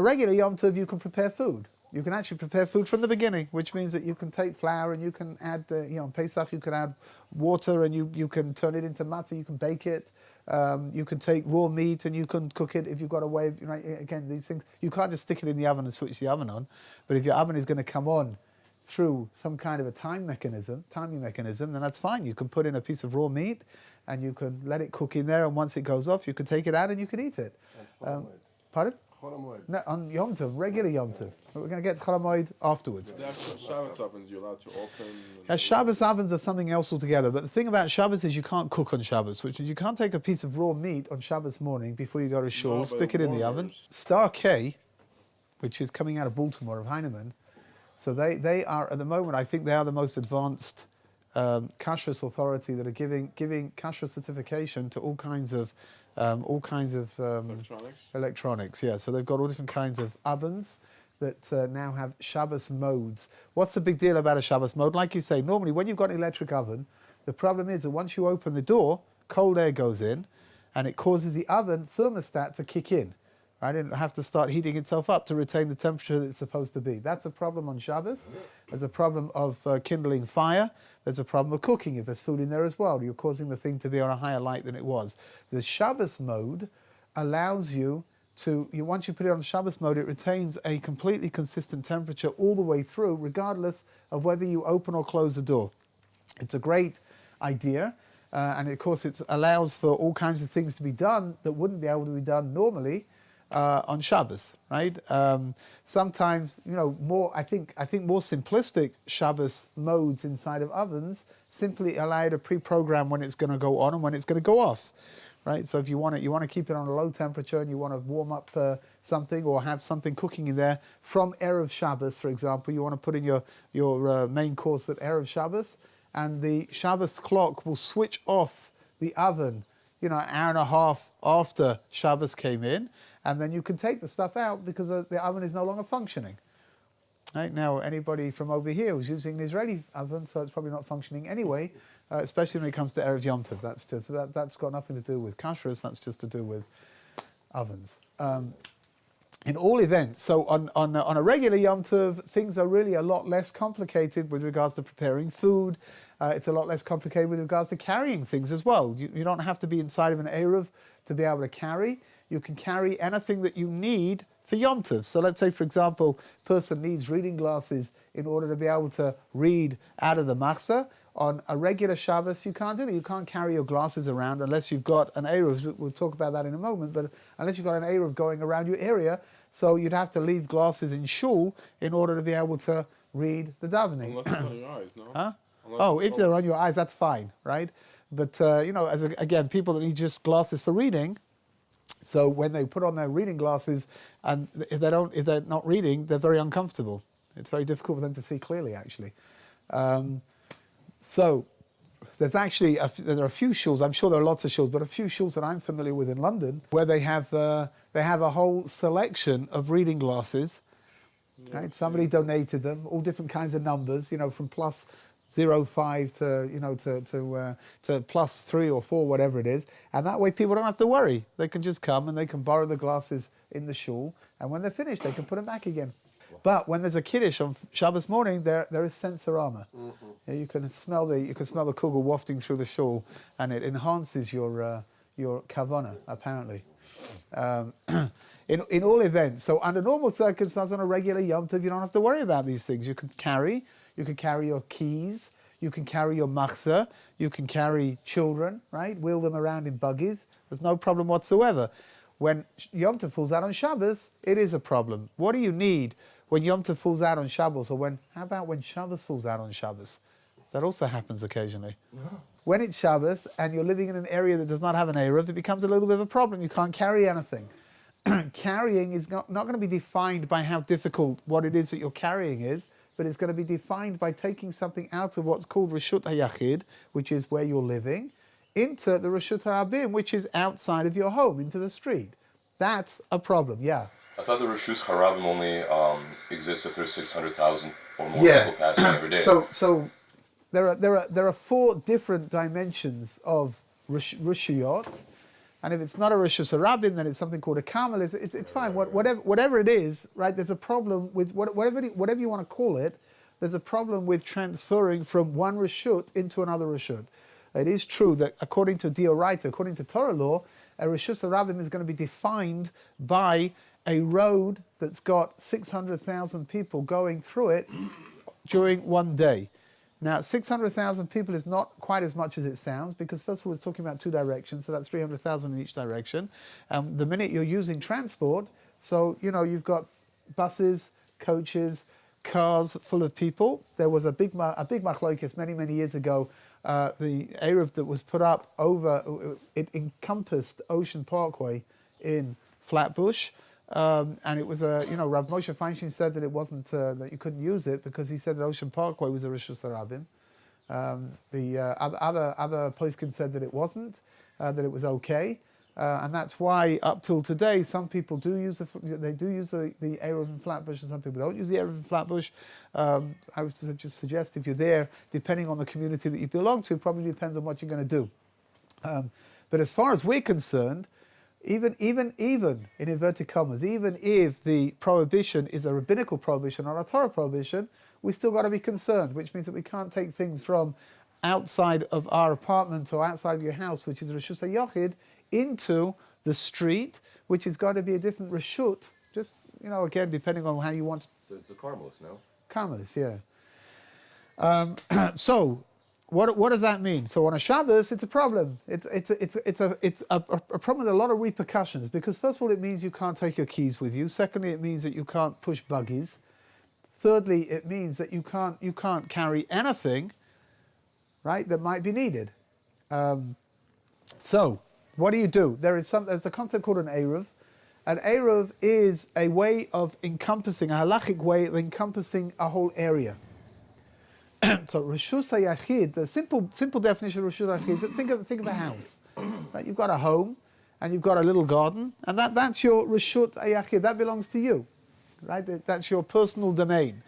a regular Yom Tov, you can prepare food. You can actually prepare food from the beginning, which means that you can take flour and you can add, on Pesach, you can add water and you can turn it into matzah, you can bake it. You can take raw meat and you can cook it if you've got a way of, again, these things, you can't just stick it in the oven and switch the oven on. But if your oven is going to come on through some kind of a timing mechanism, then that's fine. You can put in a piece of raw meat and you can let it cook in there, and once it goes off, you can take it out and you can eat it. Pardon? No, on Yom Tov, regular Yom Tov. We're going to get Chol Hamoed afterwards. Shabbos ovens you're allowed to open. Yeah, Shabbos ovens are something else altogether. But the thing about Shabbos is you can't cook on Shabbos, which is you can't take a piece of raw meat on Shabbos morning before you go to shul, stick it in the oven. Star K, which is coming out of Baltimore, of Heinemann, so they are, at the moment, I think they are the most advanced kashrus authority that are giving kashrus certification to all kinds of electronics. Yeah, so they've got all different kinds of ovens that now have Shabbos modes. What's the big deal about a Shabbos mode? Like you say, normally when you've got an electric oven, the problem is that once you open the door, cold air goes in, and it causes the oven thermostat to kick in. Right? It'll have to start heating itself up to retain the temperature that it's supposed to be. That's a problem on Shabbos. There's a problem of kindling fire. There's a problem of cooking if there's food in there as well. You're causing the thing to be on a higher light than it was. The Shabbos mode allows you to, once you put it on the Shabbos mode, it retains a completely consistent temperature all the way through, regardless of whether you open or close the door. It's a great idea. And of course, it allows for all kinds of things to be done that wouldn't be able to be done normally on Shabbos, right? Sometimes, I think more simplistic Shabbos modes inside of ovens simply allow you to pre-program when it's going to go on and when it's going to go off, right? So if you want to keep it on a low temperature and you want to warm up something or have something cooking in there from Erev Shabbos, for example, you want to put in your main course at Erev Shabbos, and the Shabbos clock will switch off the oven, an hour and a half after Shabbos came in, and then you can take the stuff out because the oven is no longer functioning. Right? Now, anybody from over here who's using an Israeli oven, so it's probably not functioning anyway, especially when it comes to Erev Yom Tov. That's got nothing to do with kashrus, that's just to do with ovens. In all events, so on a regular Yom Tov, things are really a lot less complicated with regards to preparing food. It's a lot less complicated with regards to carrying things as well. You don't have to be inside of an Erev to be able to carry. You can carry anything that you need for Yom Tov. So let's say, for example, a person needs reading glasses in order to be able to read out of the machzor. On a regular Shabbos, you can't do that. You can't carry your glasses around unless you've got an Erev. We'll talk about that in a moment, but unless you've got an Erev going around your area, so you'd have to leave glasses in shul in order to be able to read the davening. Unless it's on your eyes, no? Huh? If they're on your eyes, that's fine, right? But, again, people that need just glasses for reading, so when they put on their reading glasses, and if they're not reading, they're very uncomfortable. It's very difficult for them to see clearly, actually. So there's actually there are a few shuls. I'm sure there are lots of shuls, but a few shuls that I'm familiar with in London where they have a whole selection of reading glasses. Right? Somebody donated them, all different kinds of numbers, from plus 0.5 to plus 3 or 4, whatever it is, and that way people don't have to worry. They can just come and they can borrow the glasses in the shul, and when they're finished, they can put them back again. But when there's a kiddush on Shabbos morning, there is sensorama. Mm-hmm. You can smell the kugel wafting through the shul, and it enhances your kavanah, apparently. In all events, so under normal circumstances on a regular Yom Tov, you don't have to worry about these things. You can carry your keys, you can carry your machzor, you can carry children, right? Wheel them around in buggies. There's no problem whatsoever. When Yom Tov falls out on Shabbos, it is a problem. What do you need when Yom Tov falls out on Shabbos, or how about when Shabbos falls out on Shabbos? That also happens occasionally. Yeah. When it's Shabbos and you're living in an area that does not have an Erev, it becomes a little bit of a problem. You can't carry anything. Carrying is not going to be defined by how difficult what it is that you're carrying is, but it's going to be defined by taking something out of what's called Reshut HaYachid, which is where you're living, into the Reshut HaRabim, which is outside of your home, into the street. That's a problem, yeah. I thought the Reshut HaRabim only exists if there's 600,000 or more people passing every day. So there are 4 different dimensions of Reshuyot. And if it's not a Rishus Harabim, then it's something called a Carmel. It's fine. Whatever it is, right? There's a problem with whatever you want to call it. There's a problem with transferring from one Rishut into another Rishut. It is true that according to Dioraita, according to Torah law, a Rishus Harabim is going to be defined by a road that's got 600,000 people going through it during one day. Now, 600,000 people is not quite as much as it sounds, because first of all, it's talking about two directions, so that's 300,000 in each direction. The minute you're using transport, so, you've got buses, coaches, cars full of people. There was a big machlokes many years ago. The Eruv that was put up it encompassed Ocean Parkway in Flatbush. And it was Rav Moshe Feinstein said that it wasn't, that you couldn't use it because he said that Ocean Parkway was a Rishus Harabim. The other poskim said that it wasn't, that it was okay. And that's why up till today, some people do use the Eruv in Flatbush, and some people don't use the Eruv in Flatbush. I was to just suggest if you're there, depending on the community that you belong to, probably depends on what you're going to do. But as far as we're concerned, even in inverted commas, even if the prohibition is a rabbinical prohibition or a Torah prohibition, we still got to be concerned, which means that we can't take things from outside of our apartment or outside of your house, which is Rishus HaYochid, into the street, which is going to be a different Rishut, just, again, depending on how you want. So it's a Carmelis, no? Carmelis, yeah. So, what does that mean? So on a Shabbos, it's a problem. It's a problem with a lot of repercussions, because first of all, it means you can't take your keys with you. Secondly, it means that you can't push buggies. Thirdly, it means that you can't carry anything, right, that might be needed. So what do? There's a concept called an Eruv. An Eruv is a way of encompassing, a halachic way of encompassing a whole area. So Rishus HaYachid, the simple definition of Rishus HaYachid, think of a house. Right? You've got a home, and you've got a little garden, and that's your Rishus HaYachid. That belongs to you, right? That's your personal domain.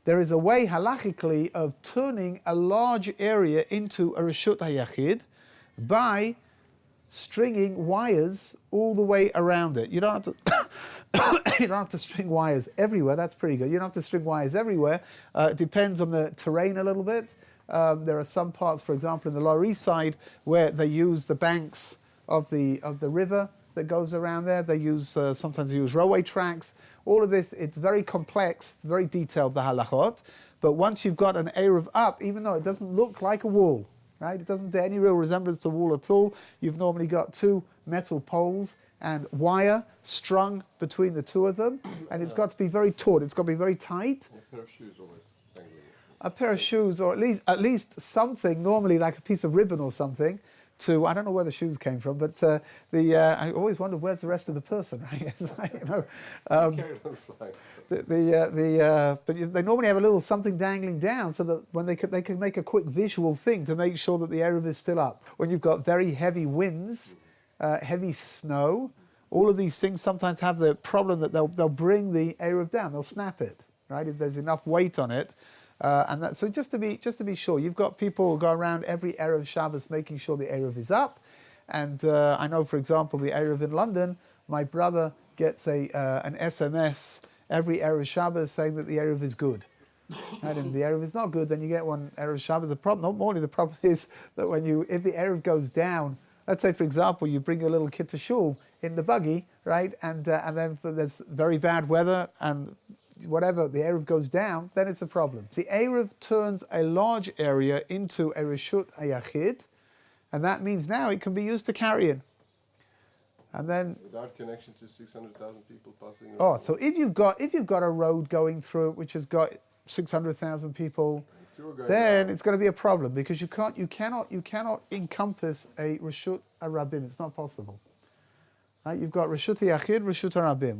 There is a way halachically of turning a large area into a Rishus HaYachid by stringing wires all the way around it. You don't have to you don't have to string wires everywhere. That's pretty good. You don't have to string wires everywhere. It depends on the terrain a little bit. There are some parts, for example, in the Lower East Side, where they use the banks of the river that goes around there. They use sometimes they use railway tracks. All of this, it's very complex, it's very detailed, the halachot. But once you've got an Eruv up, even though it doesn't look like a wall, right? It doesn't bear any real resemblance to a wall at all. You've normally got two metal poles and wire strung between the two of them, and it's got to be very taut. It's got to be very tight. A pair of shoes always. A pair of shoes, or at least something, normally like a piece of ribbon or something. I don't know where the shoes came from, but I always wondered where's the rest of the person, right? It's like, but they normally have a little something dangling down, so that when they can make a quick visual thing to make sure that the Eruv is still up. When you've got very heavy winds, heavy snow, all of these things sometimes have the problem that they'll bring the Eruv down, they'll snap it, right? If there's enough weight on it. So just to be sure, you've got people who go around every Erev Shabbos making sure the Erev is up. And I know, for example, the Erev in London, my brother gets an SMS every Erev Shabbos saying that the Erev is good. And if the Erev is not good, then you get one Erev Shabbos. The problem is that if the Erev goes down, let's say, for example, you bring your little kid to shul in the buggy, right? And then there's very bad weather and whatever, the Eruv goes down, then it's a problem. The Eruv turns a large area into a Rishut HaYachid, and that means now it can be used to carry in. And then without connection to 600,000 people passing. So if you've got a road going through it which has got 600,000 people, then it's going to be a problem, because you cannot encompass a Rishut HaRabim. It's not possible. Right? You've got Rishut HaYachid, Rishut HaRabim.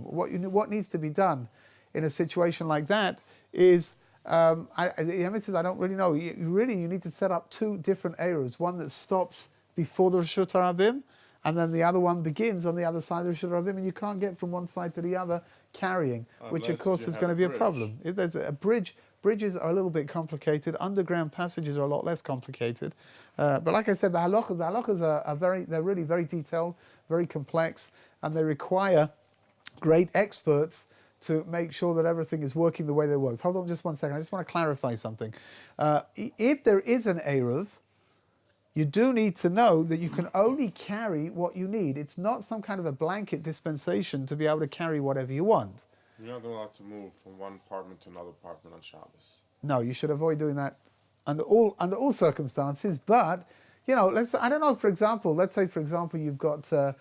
What needs to be done in a situation like that is, the Emet says, I don't really know. You need to set up two different areas. One that stops before the Rishut HaRabim, and then the other one begins on the other side of the Rishut HaRabim, and you can't get from one side to the other carrying, which of course is going to be a problem. If there's a bridge, bridges are a little bit complicated. Underground passages are a lot less complicated. But like I said, the halachas they're really very detailed, very complex, and they require great experts to make sure that everything is working the way they work. Hold on just one second. I just want to clarify something. If there is an Eruv, you do need to know that you can only carry what you need. It's not some kind of a blanket dispensation to be able to carry whatever you want. You're not allowed to move from one apartment to another apartment on Shabbos. No, you should avoid doing that under all circumstances. But you know, let's say for example you've got a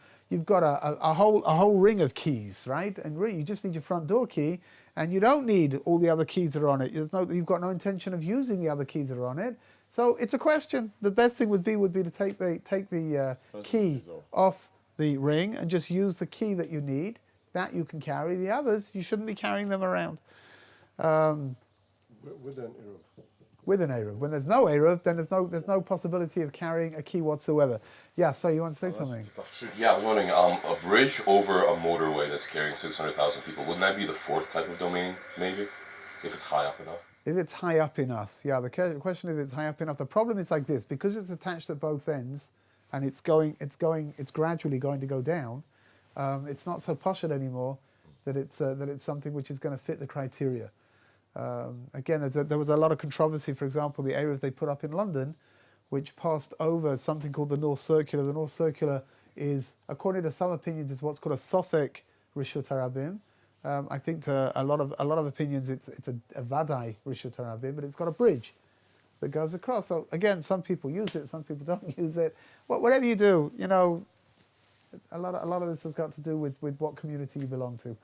whole ring of keys, right? And really, you just need your front door key, and you don't need all the other keys that are on it. You've got no intention of using the other keys that are on it. So it's a question. The best thing would be to take the key off the ring and just use the key that you need. That you can carry. The others, you shouldn't be carrying them around. With an Eruv. With an Eruv. When there's no Eruv, then there's no possibility of carrying a key whatsoever. Yeah, so you want to say something? Yeah, I was wondering, a bridge over a motorway that's carrying 600,000 people, wouldn't that be the fourth type of domain, maybe? If it's high up enough? If it's high up enough, yeah, the question if it's high up enough. The problem is like this, because it's attached at both ends, and it's gradually going to go down, it's not so poshut anymore that it's something which is going to fit the criteria. Again, there was a lot of controversy. For example, the Eruv they put up in London, which passed over something called the North Circular. The North Circular is, according to some opinions, is what's called a Sofek Rishut Harabim. I think to a lot of opinions, it's a Vadai Rishut Harabim, but it's got a bridge that goes across. So again, some people use it, some people don't use it. Whatever you do, you know, a lot of this has got to do with what community you belong to,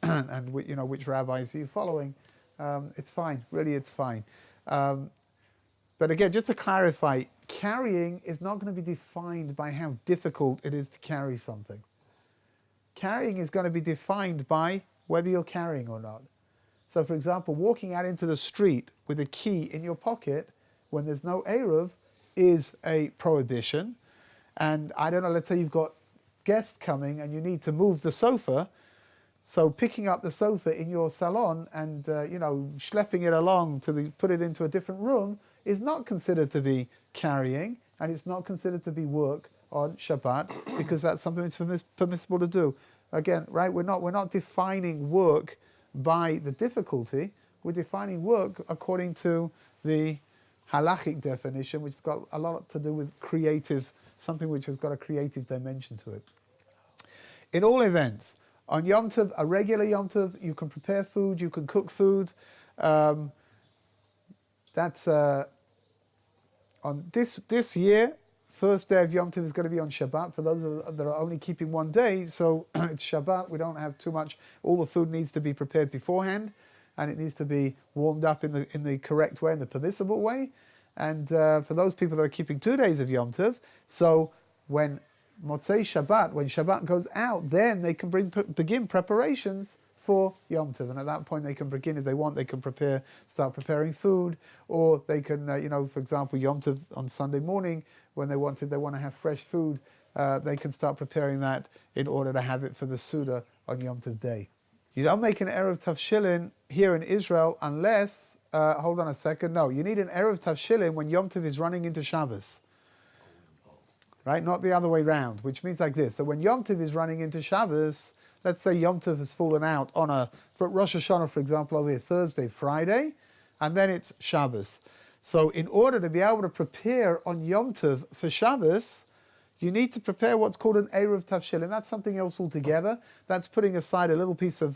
and you know which rabbis are you following. It's fine, really, it's fine. But again, just to clarify, carrying is not going to be defined by how difficult it is to carry something. Carrying is going to be defined by whether you're carrying or not. So, for example, walking out into the street with a key in your pocket when there's no Eruv is a prohibition. And I don't know, let's say you've got guests coming and you need to move the sofa. So picking up the sofa in your salon and schlepping it along put it into a different room is not considered to be carrying, and it's not considered to be work on Shabbat, because that's something that's permissible to do. Again, right? We're not defining work by the difficulty. We're defining work according to the halachic definition, which has got a lot to do with creative, something which has got a creative dimension to it. In all events, on Yom Tov, a regular Yom Tov, you can prepare food, you can cook food. That's on this year. First day of Yom Tov is going to be on Shabbat. For those that are only keeping one day, so it's Shabbat. We don't have too much. All the food needs to be prepared beforehand, and it needs to be warmed up in the correct way, in the permissible way. And for those people that are keeping 2 days of Yom Tov, so when Motzei Shabbat, when Shabbat goes out, then they can begin preparations for Yom Tov, and at that point they can begin, if they want, they can start preparing food, or they can, for example, Yom Tov on Sunday morning, when they want to have fresh food, they can start preparing that in order to have it for the Suda on Yom Tov day. You don't make an Erev Tavshilin here in Israel unless, hold on a second, no, you need an Erev Tavshilin when Yom Tov is running into Shabbos. Right, not the other way round, which means like this. So when Yom Tov is running into Shabbos, let's say Yom Tov has fallen out for Rosh Hashanah, for example, over here, Thursday, Friday, and then it's Shabbos. So in order to be able to prepare on Yom Tov for Shabbos, you need to prepare what's called an Erev Tavshilin. That's something else altogether. That's putting aside a little piece of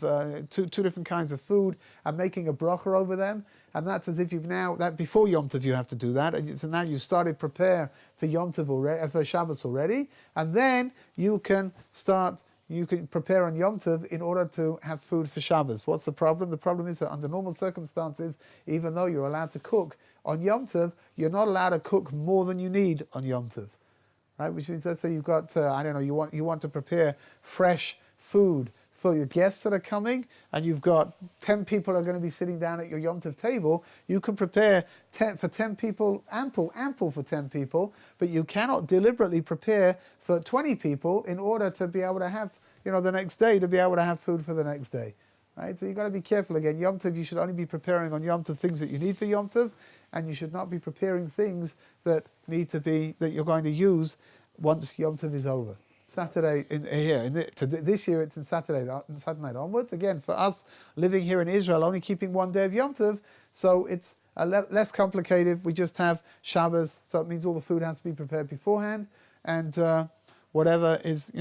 two different kinds of food and making a bracha over them. And that's as if that before Yom Tov you have to do that. And so now you started prepare for Yom Tov already, for Shabbos already. And then you can prepare on Yom Tov in order to have food for Shabbos. What's the problem? The problem is that under normal circumstances, even though you're allowed to cook on Yom Tov, you're not allowed to cook more than you need on Yom Tov. Right, which means, let's say you've got, you want to prepare fresh food for your guests that are coming, and you've got 10 people are going to be sitting down at your Yom Tov table. You can prepare for 10 people, ample for 10 people, but you cannot deliberately prepare for 20 people in order to be able to have, the next day, to be able to have food for the next day. right? So you've got to be careful again. Yom Tov, you should only be preparing on Yom Tov things that you need for Yom Tov, and you should not be preparing things that need to be, that you're going to use once Yom Tov is over. Saturday this year it's in Saturday night onwards. Again, for us living here in Israel, only keeping one day of Yom Tov, so it's less complicated. We just have Shabbos, so it means all the food has to be prepared beforehand, and whatever is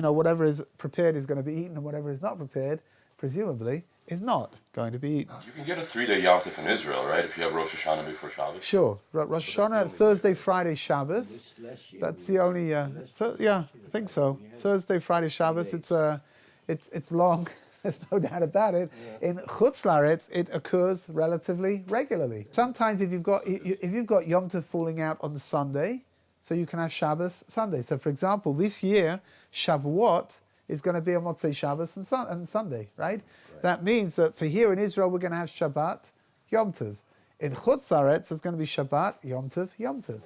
prepared is going to be eaten, and whatever is not prepared, presumably, is not going to be eaten. You can get a 3-day Yom Tov in Israel, right? If you have Rosh Hashanah before Shabbos. Sure, Rosh Hashanah, Thursday, Friday, Shabbos. That's the only. I think so. Thursday, Friday, Shabbos. It's long. There's no doubt about it. In Chutz La'aretz, it occurs relatively regularly. Sometimes if you've got Yom Tov falling out on the Sunday, so you can have Shabbos Sunday. So for example, this year Shavuot is going to be on Motzei Shabbos and Sunday, right? That means that for here in Israel we're going to have Shabbat Yom Tov. In Chutz La'aretz it's going to be Shabbat Yom Tov Yom Tov.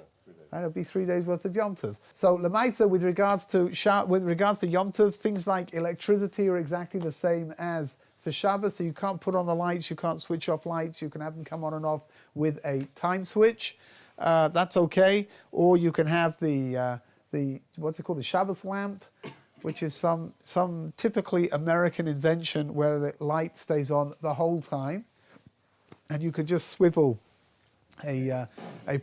Right? It'll be 3 days worth of Yom Tov. So Lemaisa, with regards to Yom Tov, things like electricity are exactly the same as for Shabbos. So you can't put on the lights, you can't switch off lights, you can have them come on and off with a time switch. That's okay. Or you can have the what's it called, the Shabbos lamp, which is some typically American invention where the light stays on the whole time, and you can just swivel a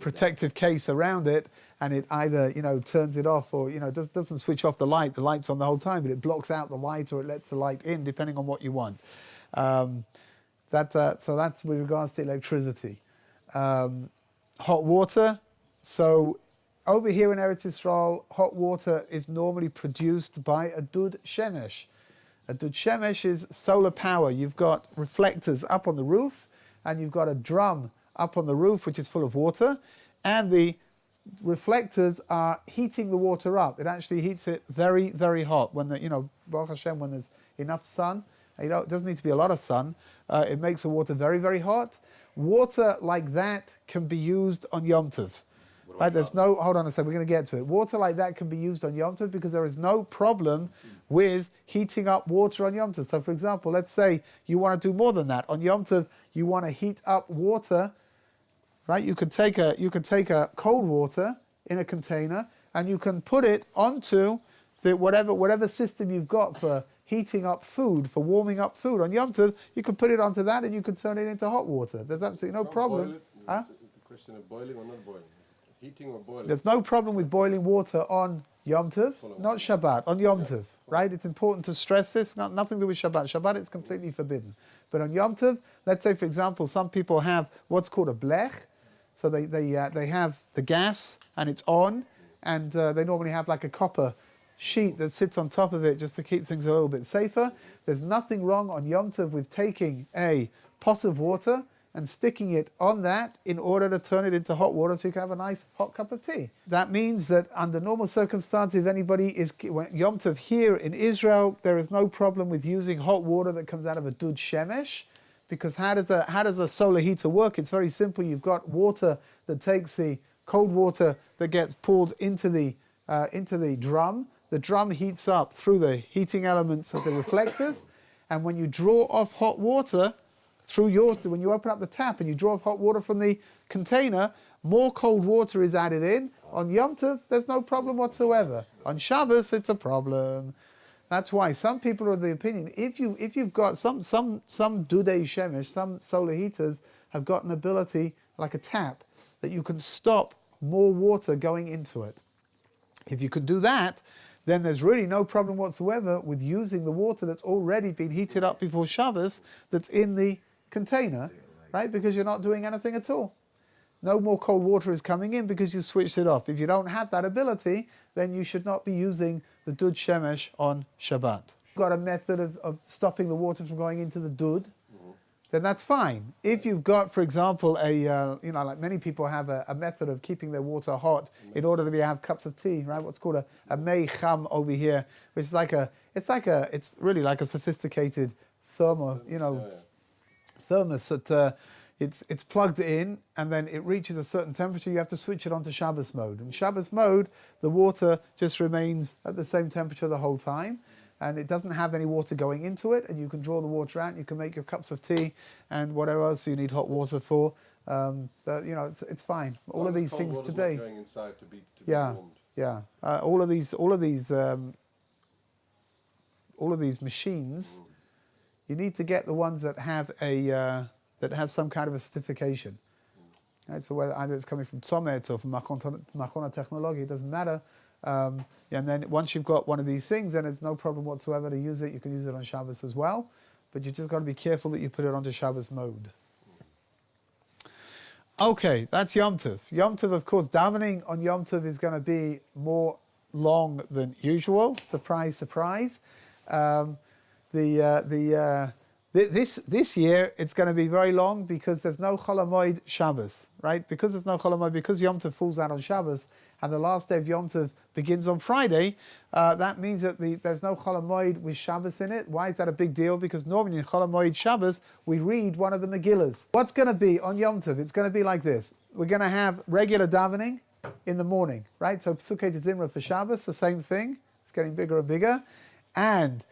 protective case around it, and it either turns it off or doesn't switch off the light. The light's on the whole time, but it blocks out the light or it lets the light in, depending on what you want. So that's with regards to electricity. Hot water. So over here in Eretz Yisrael, hot water is normally produced by a dud shemesh. A dud shemesh is solar power. You've got reflectors up on the roof, and you've got a drum up on the roof which is full of water, and the reflectors are heating the water up. It actually heats it very, very hot. When Baruch Hashem, when there's enough sun, it doesn't need to be a lot of sun. It makes the water very, very hot. Water like that can be used on Yom Tov. Right? Hold on a second, we're going to get to it. Water like that can be used on Yom Tov because there is no problem with heating up water on Yom Tov. So for example, let's say you want to do more than that. On Yom Tov, you want to heat up water, right? You can take a cold water in a container and you can put it onto the whatever system you've got for heating up food, for warming up food on Yom Tov. You can put it onto that and you can turn it into hot water. There's absolutely no problem. Huh? The question of boiling or not boiling? Heating or boiling? There's no problem with boiling water on Yom Tov, not Shabbat, on Yom Tov, right? It's important to stress this, nothing to do with Shabbat. Shabbat is completely forbidden. But on Yom Tov, let's say, for example, some people have what's called a blech. So they have the gas and it's on, and they normally have like a copper sheet that sits on top of it just to keep things a little bit safer. There's nothing wrong on Yom Tov with taking a pot of water and sticking it on that in order to turn it into hot water so you can have a nice hot cup of tea. That means that under normal circumstances, if anybody is Yom Tov here in Israel, there is no problem with using hot water that comes out of a dud shemesh, because how does a solar heater work? It's very simple. You've got water that takes the cold water that gets poured into the drum. The drum heats up through the heating elements of the reflectors, and when you draw off hot water when you open up the tap and you draw off hot water from the container, more cold water is added in. On Yom Tov, there's no problem whatsoever. On Shabbos, it's a problem. That's why some people are of the opinion, if you've got some dudei shemesh, some solar heaters have got an ability, like a tap, that you can stop more water going into it. If you could do that, then there's really no problem whatsoever with using the water that's already been heated up before Shabbos that's in the container, right? Because you're not doing anything at all. No more cold water is coming in because you switched it off. If you don't have that ability, then you should not be using the dud shemesh on Shabbat. You've got a method of stopping the water from going into the dud, then that's fine. If you've got, for example, like many people have a method of keeping their water hot in order to have cups of tea, right? What's called a mei cham over here, which is it's really like a sophisticated thermos that it's plugged in, and then it reaches a certain temperature. You have to switch it on to Shabbos mode. In Shabbos mode, the water just remains at the same temperature the whole time. and it doesn't have any water going into it, and you can draw the water out, and you can make your cups of tea and whatever else you need hot water for. It's fine. All of these things today. Going inside to be Yeah, warmed. all of these machines, you need to get the ones that have that has some kind of a certification. Right, so whether either it's coming from Tzomet or from Machona Technology, it doesn't matter. And then once you've got one of these things, then it's no problem whatsoever to use it. You can use it on Shabbos as well, but you just got to be careful that you put it onto Shabbos mode. Okay, that's Yom Tov. Yom Tov, of course, davening on Yom Tov is going to be more long than usual. Surprise, surprise. This year it's going to be very long because there's no Chol HaMoed Shabbos, right? Because there's no Chol HaMoed, because Yom Tov falls out on Shabbos, and the last day of Yom Tov begins on Friday, that means that there's no Chol HaMoed with Shabbos in it. Why is that a big deal? Because normally in Chol HaMoed Shabbos, we read one of the Megillas. What's going to be on Yom Tov? It's going to be like this. We're going to have regular davening in the morning, right? So Pesukei Zimra for Shabbos, the same thing. It's getting bigger and bigger. And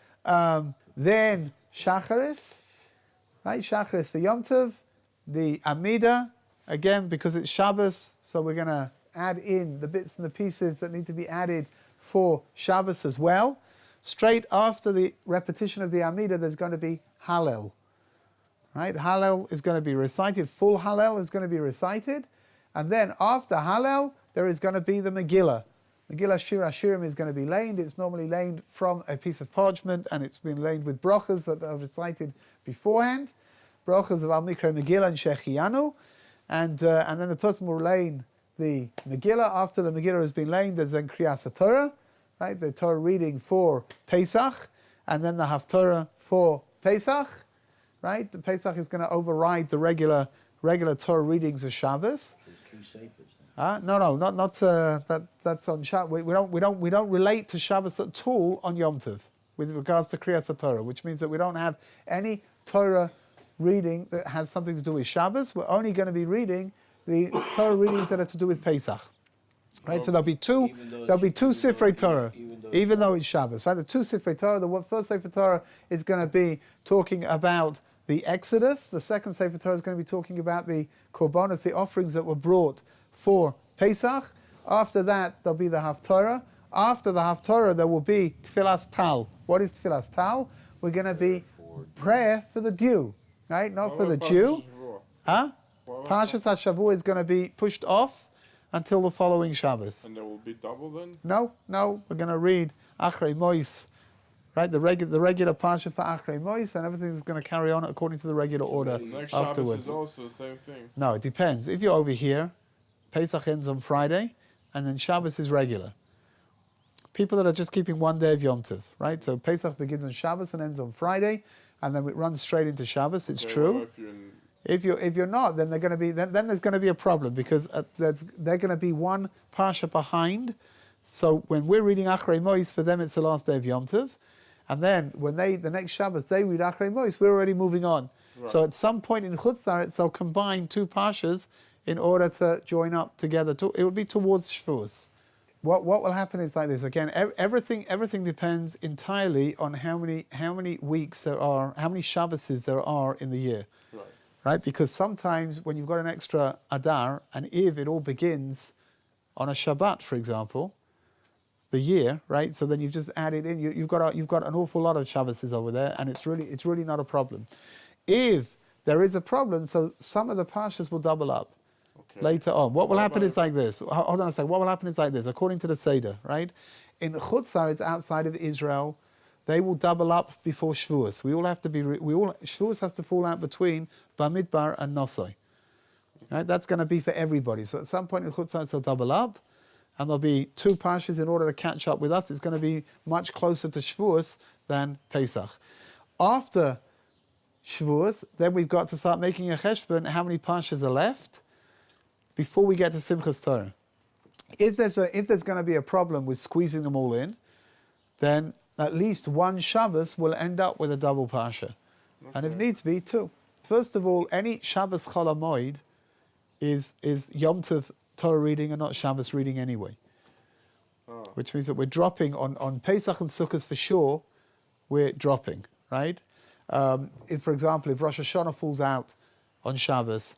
then Shacharis, right? Shacharis for Yom Tov. The Amida, again, because it's Shabbos, so we're going to add in the bits and the pieces that need to be added for Shabbos as well. Straight after the repetition of the Amida, there's going to be Hallel. Right? Hallel is going to be recited. Full Hallel is going to be recited. And then after Hallel, there is going to be the Megillah. Megillah Shir HaShirim is going to be laned. It's normally laned from a piece of parchment, and it's been laned with brachas that are recited beforehand. Brachas of Al Mikra Megillah and Shechianu. And then the person will lane the Megillah. After the Megillah has been laid, there's then Kriyas HaTorah, right? The Torah reading for Pesach, and then the Haftorah for Pesach, right? The Pesach is going to override the regular Torah readings of Shabbos. There's 2 Seifers. No, that's on Shabbos. We don't relate to Shabbos at all on Yom Tov with regards to Kriyas HaTorah, which means that we don't have any Torah reading that has something to do with Shabbos. We're only going to be reading the Torah readings that are to do with Pesach, right? So there'll be two Sifrei Torah, even though it's Shabbos, right? The 2 Sifrei Torah. The first Sefer Torah is going to be talking about the Exodus. The second Sefer Torah is going to be talking about the Korbanos, the offerings that were brought for Pesach. After that, there'll be the Haftorah. After the Haftorah, there will be Tfilas Tal. What is Tfilas Tal? We're going to be prayer for the dew, right? Not for the Jew. Huh? Parshas HaShavua is going to be pushed off until the following Shabbos. And there will be double then? No. We're going to read Achrei Mois, right? The regular Parsha for Achrei Mois, and everything is going to carry on according to the regular order Next afterwards. Shabbos is also the same thing. No, it depends. If you're over here, Pesach ends on Friday, and then Shabbos is regular. People that are just keeping one day of Yom Tov, right? So Pesach begins on Shabbos and ends on Friday, and then it runs straight into Shabbos. It's true. If you're not, then then there's going to be a problem, because they're going to be one parsha behind. So when we're reading Achrei Mois, for them it's the last day of Yom Tov, and then when the next Shabbos they read Achrei Mois, we're already moving on. Right. So at some point in Chutz La'aretz they'll combine 2 parshas in order to join up together. It will be towards Shavuos. What will happen is like this. Again, everything depends entirely on how many weeks there are, how many Shabboses there are in the year. Right? Because sometimes when you've got an extra Adar, and if it all begins on a Shabbat, for example, the year, right? So then you've just added in, you've got an awful lot of Shabboses over there, and it's really not a problem. If there is a problem, so some of the parshas will double up later on. What will happen is like this. Hold on a second. What will happen is like this, according to the Seder, right? In Chutz La'aretz, outside of Israel, they will double up before Shavuos. Shavuos has to fall out between Bamidbar and Nosai. Right? That's going to be for everybody. So at some point in Chutz La'aretz they'll double up, and there'll be 2 parshas in order to catch up with us. It's going to be much closer to Shavuos than Pesach. After Shavuos, then we've got to start making a cheshbon, how many parshas are left before we get to Simchas Torah. If there's going to be a problem with squeezing them all in, then at least one Shabbos will end up with a double parsha. And if needs be, 2. First of all, any Shabbos Chol HaMoed is Yom Tov Torah reading and not Shabbos reading anyway. Which means that we're dropping on Pesach and Sukkot for sure, we're dropping, right? If, for example, if Rosh Hashanah falls out on Shabbos,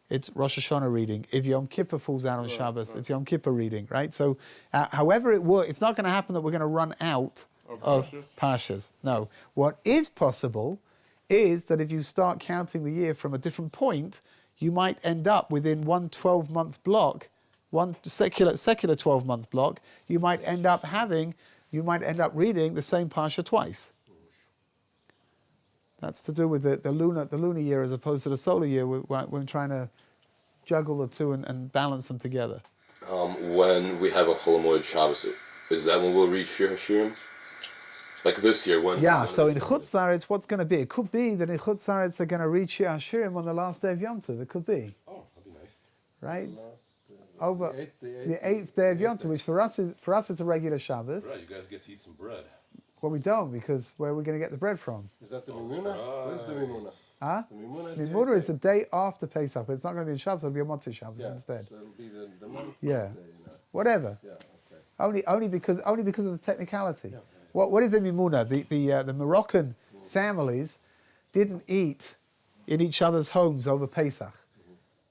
it's Rosh Hashanah reading. If Yom Kippur falls out on Shabbos, it's Yom Kippur reading, right? So however it works, it's not going to happen that we're going to run out of Pashas. No. What is possible is that if you start counting the year from a different point, you might end up within one 12-month block, one secular 12-month block, you might end up reading the same Pasha twice. That's to do with the lunar year as opposed to the solar year. We're trying to juggle the two and balance them together. When we have a Chol Moed Shabbos, is that when we'll reach Shir Hashirim? Like this year, when? Yeah, so in Chutz La'aretz, what's going to be? It could be that in Chutz La'aretz they're going to reach Shir Hashirim on the last day of Yom Tov. It could be. Oh, that'd be nice. Right? Over the eighth day of Yom Tov, which for us it's a regular Shabbos. Right, you guys get to eat some bread. Well, we don't, because where are we going to get the bread from? Is that the Mimuna? Where's the Mimuna? Huh? The Mimuna Mimuna is the day after Pesach, but it's not going to be in Shabbos, it'll be a Motzei Shabbos instead. So it'll be the month. Yeah. Day, Whatever. Yeah, okay. Only because of the technicality. Yeah. What is the Mimuna? The Moroccan families didn't eat in each other's homes over Pesach.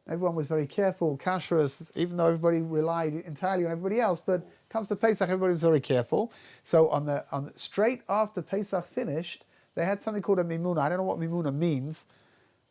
Everyone was very careful, kashrus, even though everybody relied entirely on everybody else. But comes to Pesach, everybody was very careful. So on the straight after Pesach finished, they had something called a mimuna. I don't know what mimuna means,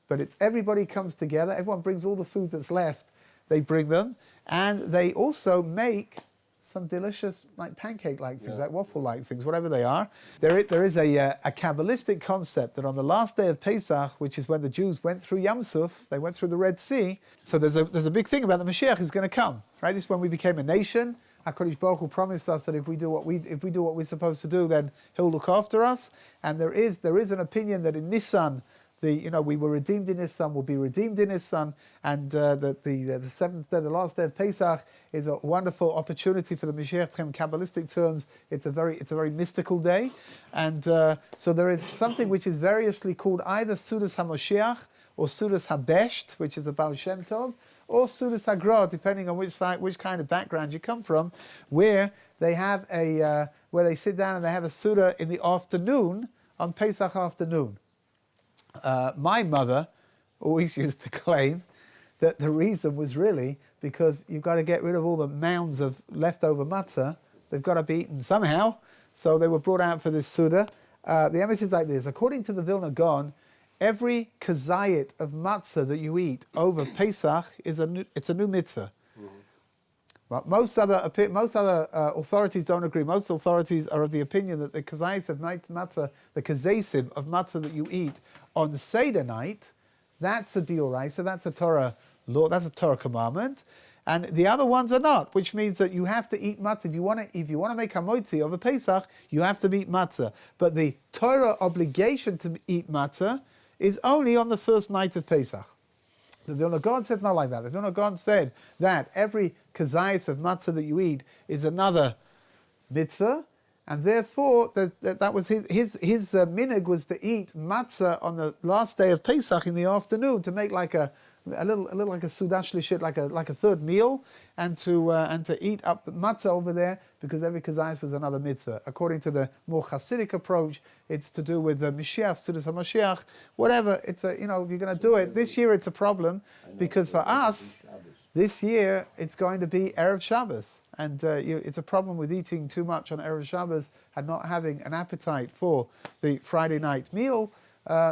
but it's everybody comes together. Everyone brings all the food that's left. They bring them, and they also make some delicious like pancake-like things, like waffle-like things, whatever they are. There is a Kabbalistic concept that on the last day of Pesach, which is when the Jews went through Yam Suf, they went through the Red Sea. So there's a big thing about the Mashiach is going to come, right? This is when we became a nation. HaKadosh Baruch Hu promised us that if we do what we're supposed to do, then He'll look after us. And there is an opinion that in Nisan, we were redeemed in His Son, will be redeemed in His Son, and that the seventh day, the last day of Pesach, is a wonderful opportunity for the Mashiach. In Kabbalistic terms, it's a very mystical day, and so there is something which is variously called either Sudas HaMoshiach or Sudas HaBesht, which is the Baal Shem Tov, or Sudas HaGra, depending on which kind of background you come from, where they have where they sit down and they have a Suda in the afternoon on Pesach afternoon. My mother always used to claim that the reason was really because you've got to get rid of all the mounds of leftover matzah. They've got to be eaten somehow. So they were brought out for this Suda. The emphasis is like this. According to the Vilna Gaon, every kazayit of matzah that you eat over Pesach it's a new mitzvah. But most other authorities don't agree. Most authorities are of the opinion that the kazayis of matzah, the kazesim of matzah that you eat on Seder night, that's a dioraisa, that's a Torah law, that's a Torah commandment, and the other ones are not, which means that you have to eat matzah. If you want to make hamotzi over Pesach, you have to eat matzah. But the Torah obligation to eat matzah is only on the first night of Pesach. The Vilna Gaon said not like that. The Vilna Gaon said that every kazayis of matzah that you eat is another mitzvah, and therefore that was his minhag was to eat matzah on the last day of Pesach in the afternoon to make like a little like a sudash lishit, like a third meal, and to eat up the matzah over there, because every kazayis was another mitzvah. According to the more Hasidic approach, it's to do with the Mashiach, Sudas HaMashiach, whatever. It's if you're going to do it this year, it's a problem because for us this year it's going to be Erev Shabbos, and it's a problem with eating too much on Erev Shabbos and not having an appetite for the Friday night meal.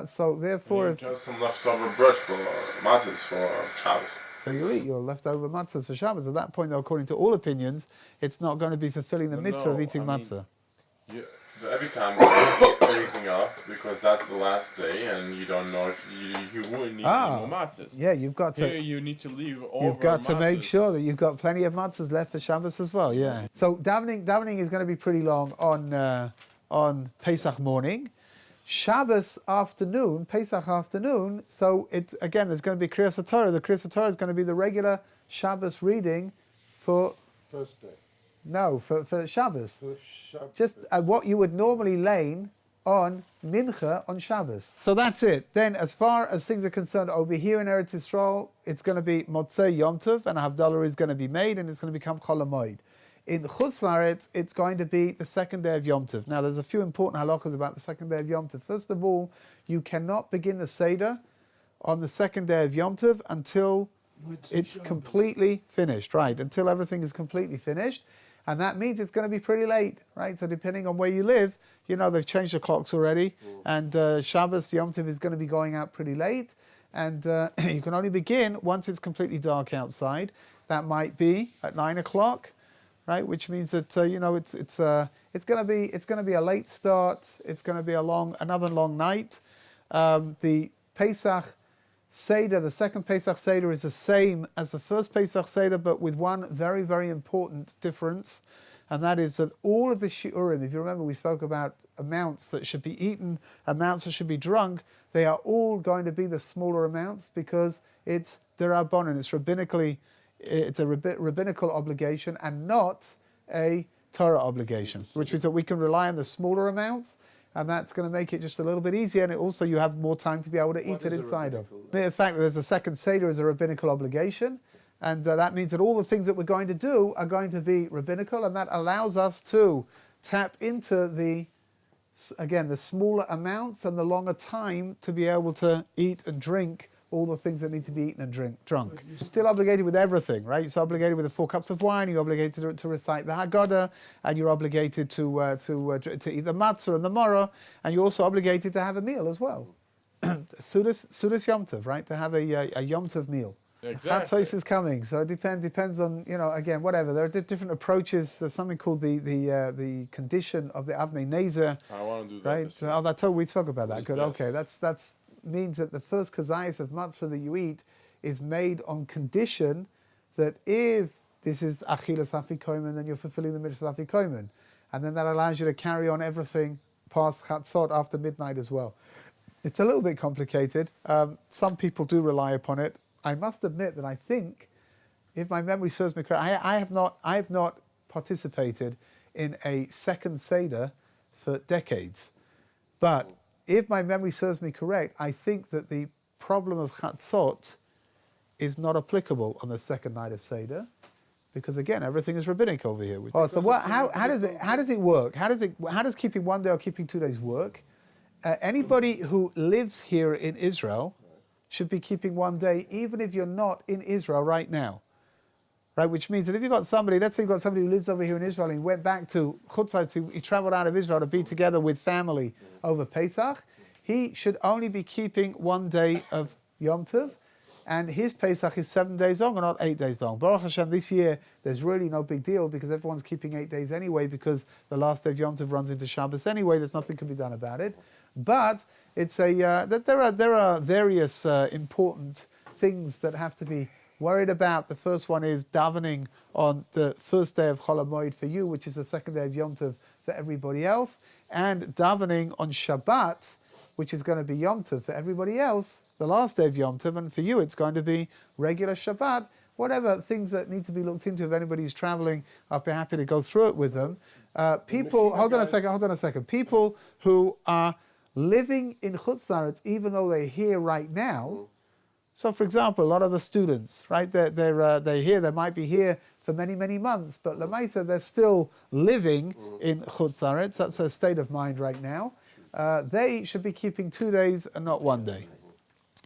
So therefore, just some leftover bread for matzahs for Shabbos. So you eat your leftover matzahs for Shabbos. At that point, though, according to all opinions, it's not going to be fulfilling the mitzvah of eating matzah. Every time you eat everything up, because that's the last day, and you don't know if you wouldn't need any more matzahs. Yeah, you've got to. You need to leave over. You've got to make sure that you've got plenty of matzahs left for Shabbos as well. Yeah. So davening is going to be pretty long on Pesach morning. Shabbos afternoon, Pesach afternoon, so there's going to be Kriyas HaTorah. The Kriyas HaTorah is going to be the regular Shabbos reading for... First day. No, for Shabbos. For Shabbos. Just what you would normally lane on Mincha on Shabbos. So that's it. Then as far as things are concerned over here in Eretz Yisrael, it's going to be Motzei Yom Tov, and a Havdalah is going to be made, and it's going to become Chol HaMoed. In Chutz La'aretz, it's going to be the second day of Yom Tov. Now, there's a few important halachas about the second day of Yom Tov. First of all, you cannot begin the Seder on the second day of Yom Tov until it's completely finished, right? Until everything is completely finished. And that means it's going to be pretty late, right? So depending on where you live, you know, they've changed the clocks already. And Shabbos, Yom Tov is going to be going out pretty late. And you can only begin once it's completely dark outside. That might be at 9 o'clock, right? Which means that you know it's going to be a late start. It's going to be another long night. The Pesach Seder, the second Pesach Seder, is the same as the first Pesach Seder, but with one very, very important difference, and that is that all of the shiurim, if you remember, we spoke about amounts that should be eaten, amounts that should be drunk. They are all going to be the smaller amounts because it's derabanan. It's a rabbinical obligation and not a Torah obligation, which means that we can rely on the smaller amounts, and that's going to make it just a little bit easier, and also you have more time to be able to eat it inside of. The fact that there's a second Seder is a rabbinical obligation, and that means that all the things that we're going to do are going to be rabbinical, and that allows us to tap into the smaller amounts and the longer time to be able to eat and drink all the things that need to be eaten and drunk. You're still obligated with everything, right? You're obligated with the 4 cups of wine, you're obligated to recite the Haggadah, and you're obligated to eat the matzah and the maror, and you're also obligated to have a meal as well. Sudas Yom Tov, right? To have a Yom Tov meal. Exactly. That is coming, so it depends on, you know, again, whatever. There are different approaches. There's something called the condition of the Avnei Nezer. I want to do that. Right? We spoke about that. What Good. is Okay, this? that's means that the first kazayas of matzah that you eat is made on condition that if this is achilas afikomen, then you're fulfilling the mitzvah of afikomen, and then that allows you to carry on everything past chatzot after midnight as well. It's a little bit complicated. Some people do rely upon it. I must admit that I think, if my memory serves me correct, I have not participated in a second Seder for decades. But if my memory serves me correct, I think that the problem of chatzot is not applicable on the second night of Seder, because again, everything is rabbinic over here. So what? How does it work? How does keeping one day or keeping 2 days work? Anybody who lives here in Israel should be keeping 1 day, even if you're not in Israel right now. Right, which means that if you've got somebody, let's say you've got somebody who lives over here in Israel and he went back to Chutzah, he traveled out of Israel to be together with family over Pesach, he should only be keeping 1 day of Yom Tov, and his Pesach is 7 days long and not 8 days long. Baruch Hashem, this year there's really no big deal because everyone's keeping 8 days anyway, because the last day of Yom Tov runs into Shabbos anyway. There's nothing can be done about it. But it's that there are various important things that have to be worried about. The first one is davening on the first day of Chol HaMoed for you, which is the second day of Yom Tov for everybody else, and davening on Shabbat, which is going to be Yom Tov for everybody else, the last day of Yom Tov, and for you it's going to be regular Shabbat. Whatever things that need to be looked into, if anybody's traveling, I'll be happy to go through it with them. Hold on a second. People who are living in Chutz La'aretz, even though they're here right now. So, for example, a lot of the students, right? They're here. They might be here for many, many months, but Lamaisa, they're still living in Chutz La'aretz. That's their state of mind right now. They should be keeping 2 days and not 1 day,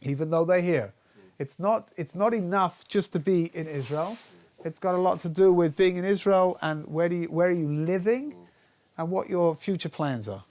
even though they're here. It's not enough just to be in Israel. It's got a lot to do with being in Israel and where are you living and what your future plans are.